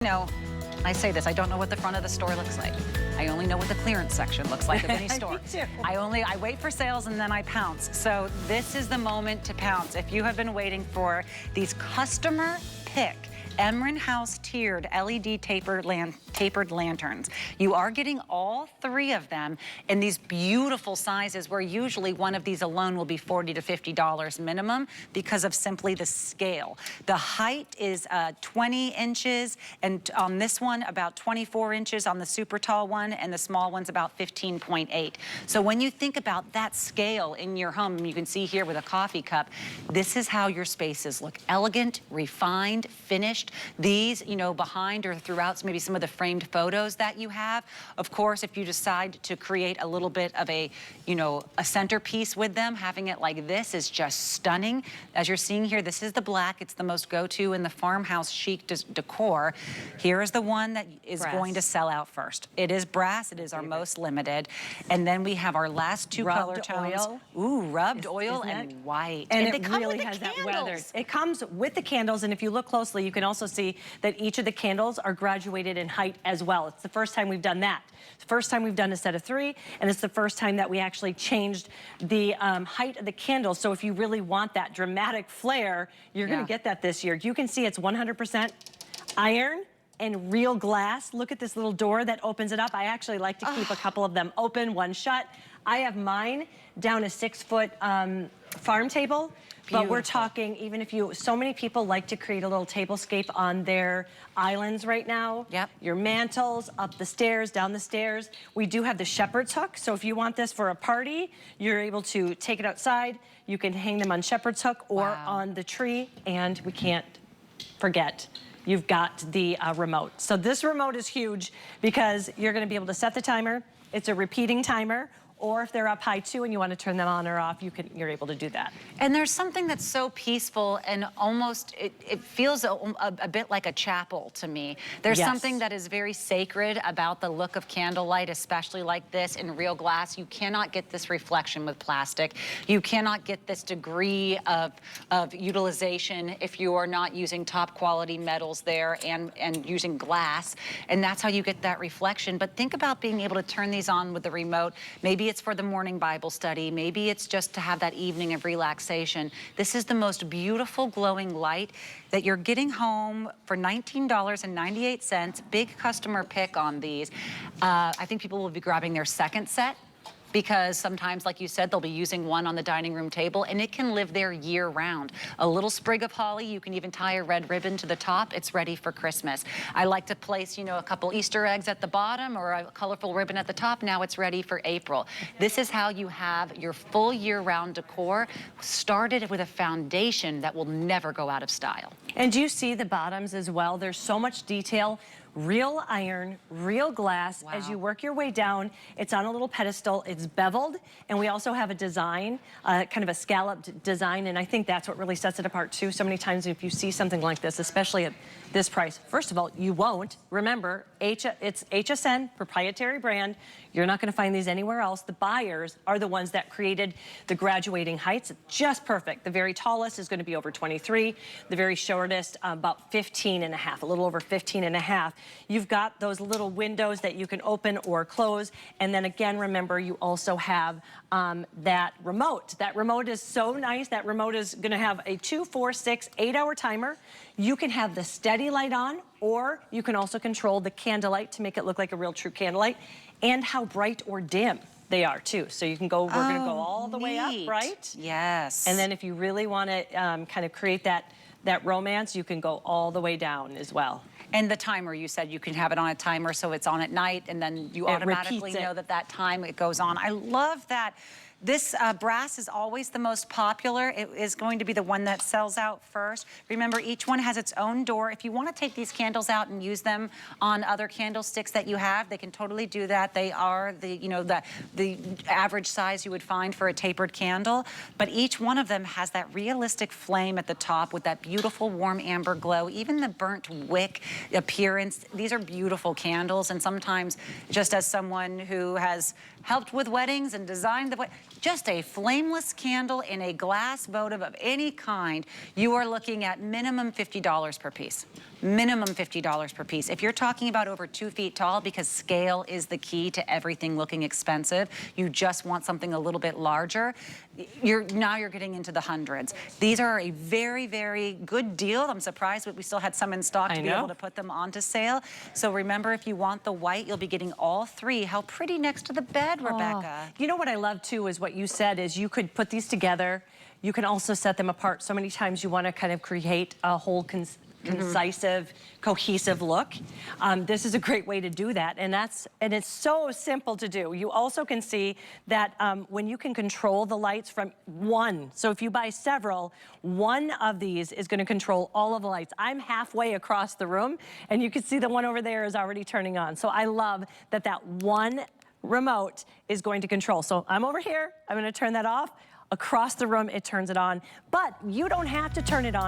No, I say this, I don't know what the front of the store looks like. I only know what the clearance section looks like of any store. Me too. I wait for sales and then I pounce. So this is the moment to pounce. If you have been waiting for these customer pick Emryn House tiered LED tapered lanterns. You are getting all three of them in these beautiful sizes where usually one of these alone will be $40 to $50 minimum because of simply the scale. The height is 20 inches and on this one about 24 inches on the super tall one, and the small one's about 15.8. So when you think about that scale in your home, you can see here with a coffee cup, this is how your spaces look: elegant, refined, finished. These, you know, behind or throughout maybe some of the framed photos that you have. Of course, if you decide to create a little bit of a, you know, a centerpiece with them, having it like this is just stunning. As you're seeing here, this is the black. It's the most go-to in the farmhouse chic decor. Here is the one that is going to sell out first. It is brass. It is our most limited. And then we have our last two color tones. Ooh, rubbed oil and white. And it really has that weathered. It comes with the candles, and if you look closely, you can also see that each of the candles are graduated in height as well. It's the first time we've done that. It's the first time we've done a set of three, and it's the first time that we actually changed the height of the candles. So if you really want that dramatic flare, you're gonna get that this year. You can see it's 100% iron and real glass. Look at this little door that opens it up. I actually like to keep a couple of them open, one shut. I have mine down a 6-foot farm table. But we're talking, even if you, so many people like to create a little tablescape on their islands right now. Yep. Your mantles, up the stairs, down the stairs. We do have the shepherd's hook, so if you want this for a party, you're able to take it outside. You can hang them on shepherd's hook or on the tree, and we can't forget, you've got the remote. So this remote is huge because you're gonna be able to set the timer. It's a repeating timer. Or if they're up high too and you want to turn them on or off, you're able to do that. And there's something that's so peaceful and almost, it feels a bit like a chapel to me. There's something that is very sacred about the look of candlelight, especially like this in real glass. You cannot get this reflection with plastic. You cannot get this degree of utilization if you are not using top quality metals there and using glass. And that's how you get that reflection. But think about being able to turn these on with the remote. Maybe it's for the morning Bible study. Maybe it's just to have that evening of relaxation. This is the most beautiful glowing light that you're getting home for $19.98. Big customer pick on these. I think people will be grabbing their second set, because sometimes, like you said, they'll be using one on the dining room table and it can live there year round. A little sprig of holly, you can even tie a red ribbon to the top. It's ready for Christmas. I like to place, you know, a couple Easter eggs at the bottom or a colorful ribbon at the top. Now it's ready for April. This is how you have your full year-round decor, started with a foundation that will never go out of style. And do you see the bottoms as well? There's so much detail. Real iron, real glass. As you work your way down, it's on a little pedestal, it's beveled, and we also have a design, kind of a scalloped design, and I think that's what really sets it apart too. So many times if you see something like this, especially at this price, first of all, you won't. Remember, it's HSN, proprietary brand. You're not gonna find these anywhere else. The buyers are the ones that created the graduating heights. Just perfect. The very tallest is gonna be over 23. The very shortest, about 15 and a half, a little over 15 and a half. You've got those little windows that you can open or close. And then again, remember, you also have that remote. That remote is so nice. That remote is gonna have a 2, 4, 6, 8-hour timer. You can have the steady light on, or you can also control the candlelight to make it look like a real true candlelight, and how bright or dim they are too. So you can go, we're gonna go all the way up, right? Yes. And then if you really wanna kind of create that romance, you can go all the way down as well. And the timer, you said you can have it on a timer so it's on at night and then you automatically know that time it goes on. I love that. This brass is always the most popular. It is going to be the one that sells out first. Remember, each one has its own door. If you want to take these candles out and use them on other candlesticks that you have, they can totally do that. They are the, you know, the average size you would find for a tapered candle. But each one of them has that realistic flame at the top with that beautiful warm amber glow. Even the burnt wick appearance. These are beautiful candles. And sometimes, just as someone who has helped with weddings and designed the wedding, just a flameless candle in a glass votive of any kind, you are looking at minimum $50 per piece. Minimum $50 per piece. If you're talking about over 2 feet tall, because scale is the key to everything looking expensive, you just want something a little bit larger, now you're getting into the hundreds. These are a very, very good deal. I'm surprised that we still had some in stock to be able to put them onto sale. So remember, if you want the white, you'll be getting all 3. How pretty next to the bed, Rebecca. You know what I love too is what you said is you could put these together. You can also set them apart. So many times you want to kind of create a whole concisive, cohesive look. This is a great way to do that, and it's so simple to do. You also can see that when you can control the lights from one, so if you buy several, one of these is going to control all of the lights. I'm halfway across the room, and you can see the one over there is already turning on. So I love that that one remote is going to control. So I'm over here, I'm going to turn that off. Across the room, it turns it on, but you don't have to turn it on.